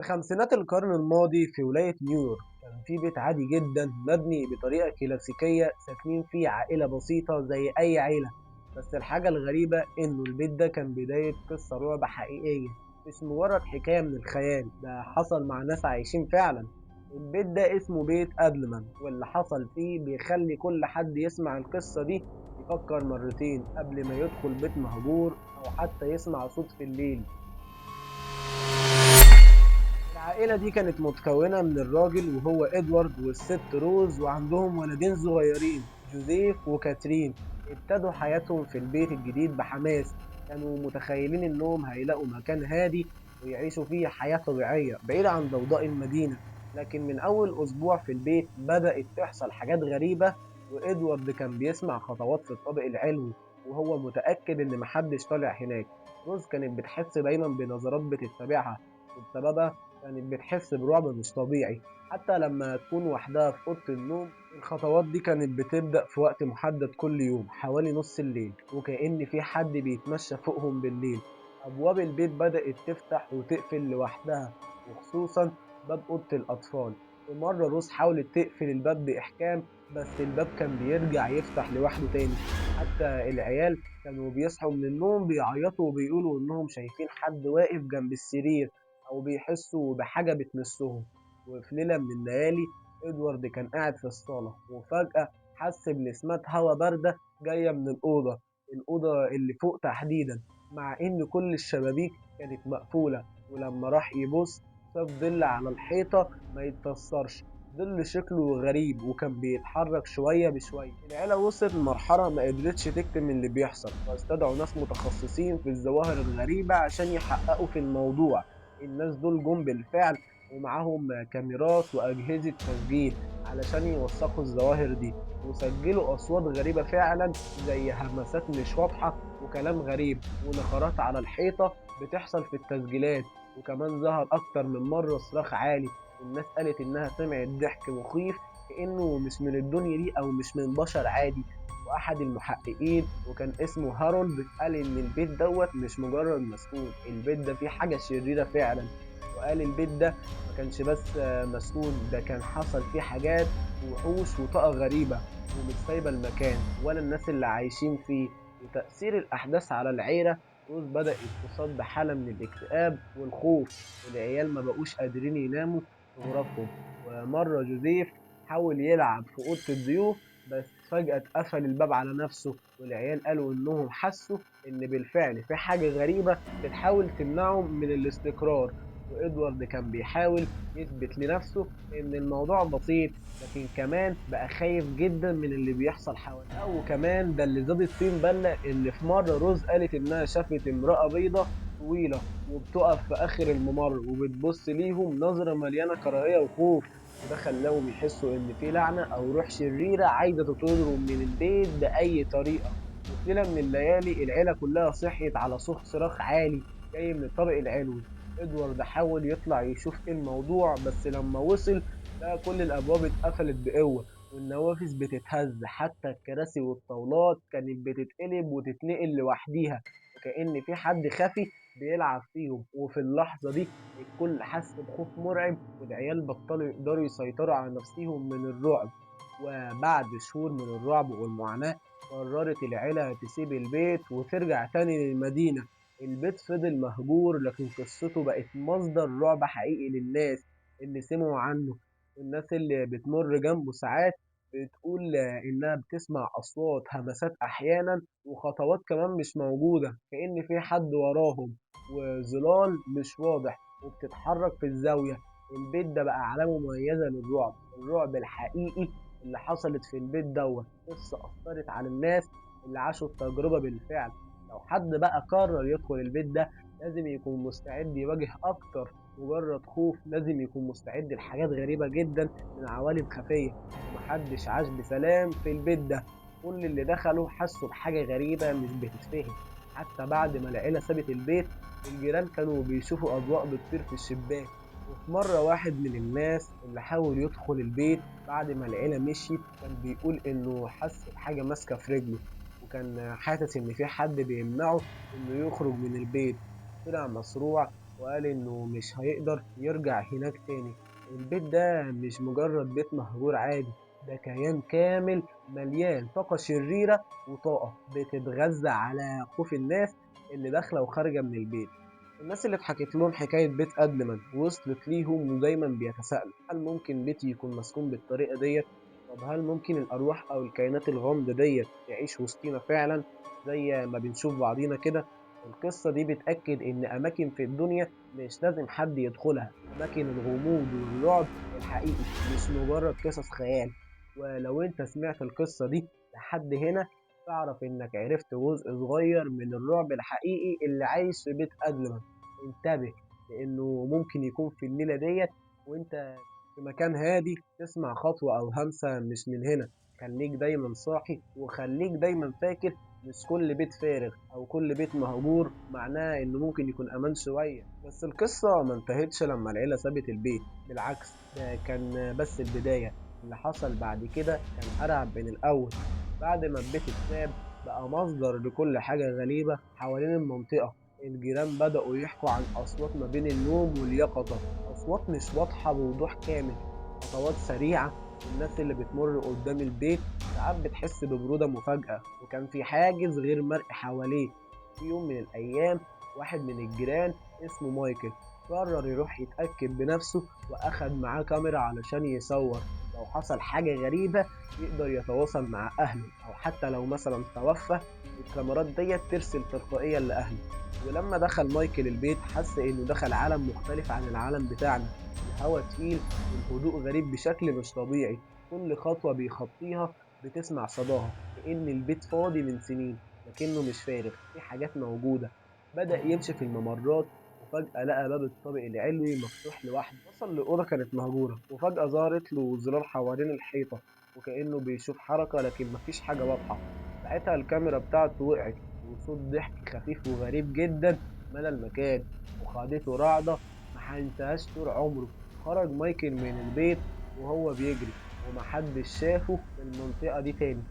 في خمسينات القرن الماضي في ولاية نيويورك كان في بيت عادي جدا مبني بطريقة كلاسيكية ساكنين فيه عائلة بسيطة زي أي عيلة. بس الحاجة الغريبة إنه البيت ده كان بداية قصة رعب حقيقية، مش مجرد حكاية من الخيال، ده حصل مع ناس عايشين فعلا. البيت ده اسمه بيت أدلمان، واللي حصل فيه بيخلي كل حد يسمع القصة دي يفكر مرتين قبل ما يدخل بيت مهجور أو حتى يسمع صوت في الليل. العائلة دي كانت متكونة من الراجل وهو إدوارد والست روز، وعندهم ولدين صغيرين جوزيف وكاترين. ابتدوا حياتهم في البيت الجديد بحماس، كانوا متخيلين إنهم هيلاقوا مكان هادي ويعيشوا فيه حياة طبيعية بعيدة عن ضوضاء المدينة. لكن من أول أسبوع في البيت بدأت تحصل حاجات غريبة، وإدوارد كان بيسمع خطوات في الطابق العلوي وهو متأكد إن محدش طالع هناك. روز كانت بتحس دايما بنظرات بتتبعها، وبسببها كانت بتحس برعب مش طبيعي. حتى لما تكون وحدها في أوضة النوم الخطوات دي كانت بتبدأ في وقت محدد كل يوم حوالي نص الليل، وكأن في حد بيتمشى فوقهم بالليل. أبواب البيت بدأت تفتح وتقفل لوحدها، وخصوصا باب أوضة الأطفال. ومرة روز حاولت تقفل الباب بإحكام، بس الباب كان بيرجع يفتح لوحده تاني. حتى العيال كانوا بيصحوا من النوم بيعيطوا وبيقولوا إنهم شايفين حد واقف جنب السرير أو بيحسوا بحاجة بتمسهم. وفي ليلة من الليالي إدوارد كان قاعد في الصالة وفجأة حس بنسمات هوا باردة جاية من الأوضة اللي فوق تحديدا، مع إن كل الشبابيك كانت مقفولة. ولما راح يبص شاف ظل على الحيطة ما يتفسرش، ظل شكله غريب وكان بيتحرك شوية بشوية. العيلة وصلت لمرحلة ما قدرتش تكتم اللي بيحصل، فاستدعوا ناس متخصصين في الظواهر الغريبة عشان يحققوا في الموضوع. الناس دول جم بالفعل ومعاهم كاميرات وأجهزة تسجيل علشان يوثقوا الظواهر دي، وسجلوا أصوات غريبة فعلا زي همسات مش واضحة وكلام غريب ونقرات على الحيطة بتحصل في التسجيلات. وكمان ظهر أكتر من مرة صراخ عالي، الناس قالت إنها سمعت ضحك مخيف كأنه مش من الدنيا دي أو مش من بشر عادي. وأحد المحققين وكان اسمه هارولد قال إن البيت دوت مش مجرد مسكون، البيت ده فيه حاجة شريرة فعلا. وقال البيت ده ما كانش بس مسكون، ده كان حصل فيه حاجات وحوش وطاقة غريبة ومش سايبة المكان ولا الناس اللي عايشين فيه. وتأثير الأحداث على العيلة، روز بدأت تصاب بحالة من الاكتئاب والخوف، والعيال ما بقوش قادرين يناموا في غرفهم. ومرة جوزيف حاول يلعب في أوضة الضيوف، بس فجأة اتقفل الباب على نفسه، والعيال قالوا إنهم حسوا إن بالفعل في حاجة غريبة بتحاول تمنعهم من الاستقرار. وإدوارد كان بيحاول يثبت لنفسه إن الموضوع بسيط، لكن كمان بقى خايف جدا من اللي بيحصل حواليه. لا وكمان ده اللي زاد الطين بلة، إن في مرة روز قالت إنها شافت امرأة بيضة طويلة وبتقف في آخر الممر وبتبص ليهم نظرة مليانة كراهية وخوف. وده خلاهم يحسوا إن في لعنة أو روح شريرة عايزة تطردهم من البيت بأي طريقة. وفي ليلة من الليالي العيلة كلها صحيت على صوت صراخ عالي جاي من الطابق العلوي. إدوارد حاول يطلع يشوف إيه الموضوع، بس لما وصل لقى كل الأبواب اتقفلت بقوة والنوافذ بتتهز، حتى الكراسي والطاولات كانت بتتقلب وتتنقل لوحديها، وكأن في حد خفي بيلعب فيهم. وفي اللحظة دي الكل حس بخوف مرعب، والعيال بطلوا يقدروا يسيطروا على نفسهم من الرعب. وبعد شهور من الرعب والمعاناة قررت العيلة تسيب البيت وترجع تاني للمدينة. البيت فضل مهجور، لكن قصته بقت مصدر رعب حقيقي للناس اللي سمعوا عنه. والناس اللي بتمر جنبه ساعات بتقول إنها بتسمع أصوات همسات أحيانا وخطوات كمان مش موجودة، كأن في حد وراهم، وظلال مش واضح وبتتحرك في الزاوية. البيت ده بقى علامة مميزة للرعب، الرعب الحقيقي اللي حصلت في البيت دوت قصة أثرت على الناس اللي عاشوا التجربة بالفعل. لو حد بقى قرر يدخل البيت ده لازم يكون مستعد يواجه أكتر مجرد خوف، لازم يكون مستعد لحاجات غريبة جدا من عوالم خفية. ومحدش عاش بسلام في البيت ده، كل اللي دخلوا حسوا بحاجة غريبة مش بتتفهم. حتى بعد ما العيلة سابت البيت الجيران كانوا بيشوفوا أضواء بتطير في الشباك. وفي مرة واحد من الناس اللي حاول يدخل البيت بعد ما العيلة مشيت كان بيقول إنه حس بحاجة ماسكة في رجله، وكان حاسس إن في حد بيمنعه إنه يخرج من البيت. طلع مصروع وقال إنه مش هيقدر يرجع هناك تاني. البيت ده مش مجرد بيت مهجور عادي، ده كيان كامل مليان طاقة شريرة وطاقة بتتغذى على خوف الناس اللي داخلة وخارجة من البيت. الناس اللي اتحكت لهم حكاية بيت أدلمان وصلت ليهم ودايما بيتساءلوا، هل ممكن بيتي يكون مسكون بالطريقة ديت؟ طب هل ممكن الأرواح أو الكائنات الغامضة ديت تعيش وسطينا فعلا زي ما بنشوف بعضينا كده؟ القصة دي بتأكد إن أماكن في الدنيا مش لازم حد يدخلها، أماكن الغموض والرعب الحقيقي مش مجرد قصص خيال. ولو أنت سمعت القصة دي لحد هنا، تعرف إنك عرفت جزء صغير من الرعب الحقيقي اللي عايش في بيت أدلمان. انتبه، لأنه ممكن يكون في الليلة ديت وأنت في مكان هادي تسمع خطوة أو همسة مش من هنا. خليك دايما صاحي وخليك دايما فاكر، مش كل بيت فارغ أو كل بيت مهجور معناه إنه ممكن يكون أمان شوية. بس القصة ما انتهتش لما العيلة سابت البيت، بالعكس ده كان بس البداية. اللي حصل بعد كده كان أرعب من الأول. بعد ما البيت اتساب، بقى مصدر لكل حاجة غريبة حوالين المنطقة. الجيران بدأوا يحكوا عن أصوات ما بين النوم واليقظة، أصوات مش واضحة بوضوح كامل، خطوات سريعة. الناس اللي بتمر قدام البيت ساعات بتحس ببرودة مفاجأة، وكان في حاجز غير مرئي حواليه. في يوم من الأيام، واحد من الجيران اسمه مايكل قرر يروح يتأكد بنفسه، وأخد معاه كاميرا علشان يصور لو حصل حاجة غريبة يقدر يتواصل مع أهله، أو حتى لو مثلا توفى الكاميرات ديت ترسل تلقائيا لأهله. ولما دخل مايكل البيت حس إنه دخل عالم مختلف عن العالم بتاعنا. الهوا تقيل والهدوء غريب بشكل مش طبيعي. كل خطوة بيخطيها بتسمع صداها، كأن البيت فاضي من سنين، لكنه مش فارغ، في حاجات موجودة. بدأ يمشي في الممرات، وفجأة لقى باب الطابق العلوي مفتوح لوحده. وصل لأوضة كانت مهجورة، وفجأة ظهرت له زرار حوالين الحيطة، وكأنه بيشوف حركة لكن مفيش حاجة واضحة. ساعتها الكاميرا بتاعته وقعت، وصوت ضحك خفيف وغريب جدا ملى المكان، وخدته رعدة ما هينساهاش طول عمره. خرج مايكل من البيت وهو بيجري، ومحدش شافه في المنطقة دي تاني.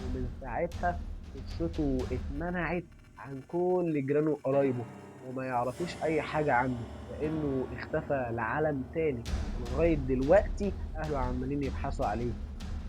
ومن ساعتها قصته اتمنعت عن كل جيرانه وقرايبه، وما يعرفوش أي حاجة عنه، لأنه اختفى لعالم تاني. ولغاية دلوقتي أهله عمالين يبحثوا عليه.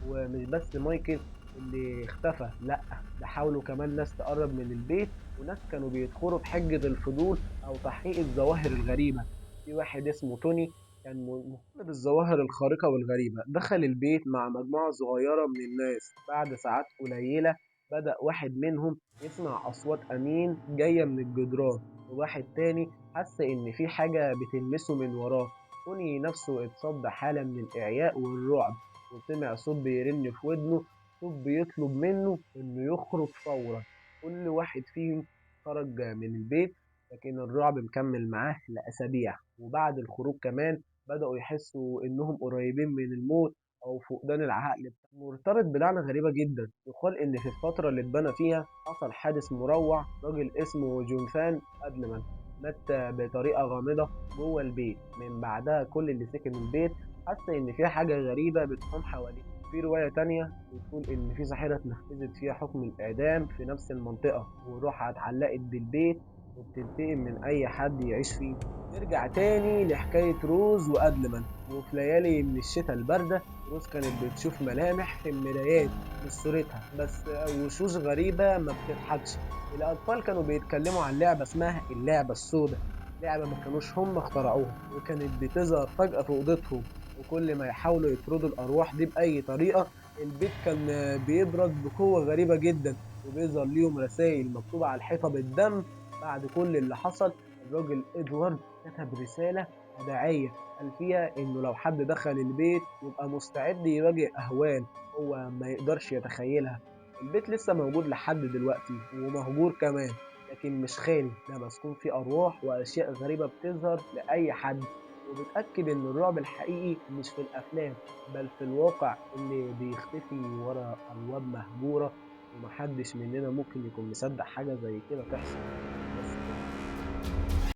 ومش بس مايكل اللي اختفى، لأ، ده حاولوا كمان ناس تقرب من البيت، وناس كانوا بيدخلوا بحجة الفضول أو تحقيق الظواهر الغريبة. في واحد اسمه توني كان مهتم بالظواهر الخارقة والغريبة، دخل البيت مع مجموعة صغيرة من الناس. بعد ساعات قليلة بدأ واحد منهم يسمع أصوات أنين جاية من الجدران، وواحد تاني حس إن في حاجة بتلمسه من وراه. توني نفسه اتصاب بحالة من الإعياء والرعب، وسمع صوت بيرن في ودنه، صوت بيطلب منه إنه يخرج فورا. كل واحد فيهم خرج من البيت، لكن الرعب مكمل معاه لأسابيع. وبعد الخروج كمان بدأوا يحسوا إنهم قريبين من الموت أو فقدان العقل. مرتبط بلعنة غريبة جدا. يقال إن في الفترة اللي اتبنى فيها حصل حادث مروع. راجل اسمه جونثان أدلمان مات بطريقة غامضة جوه البيت. من بعدها كل اللي سكن البيت حس إن في حاجة غريبة بتحوم حواليه. في رواية تانية بتقول إن في ساحرة اتنفذت فيها حكم الإعدام في نفس المنطقة، وروحها اتعلقت بالبيت وبتنتقم من أي حد يعيش فيه. نرجع تاني لحكاية روز وأدلمان. وفي ليالي من الشتاء الباردة، روز كانت بتشوف ملامح في المرايات، مش صورتها بس، وشوش غريبة ما بتضحكش. الأطفال كانوا بيتكلموا عن لعبة اسمها اللعبة السوداء، لعبة ما كانوش هم اخترعوها، وكانت بتظهر فجأة في أوضتهم. وكل ما يحاولوا يطردوا الأرواح دي بأي طريقة، البيت كان بيبرد بقوة غريبة جدا، وبيظهر ليهم رسائل مكتوبة على الحيطة بالدم. بعد كل اللي حصل، الراجل إدوارد كتب رسالة وداعية قال فيها إنه لو حد دخل البيت يبقى مستعد يواجه أهوال هو ما يقدرش يتخيلها. البيت لسه موجود لحد دلوقتي ومهجور كمان، لكن مش خالي، ده مسكون فيه أرواح وأشياء غريبة بتظهر لأي حد. وبتأكد إن الرعب الحقيقي مش في الأفلام، بل في الواقع اللي بيختفي ورا أبواب مهجورة. ومحدش مننا ممكن يكون مصدق حاجة زي كده تحصل. بس كده.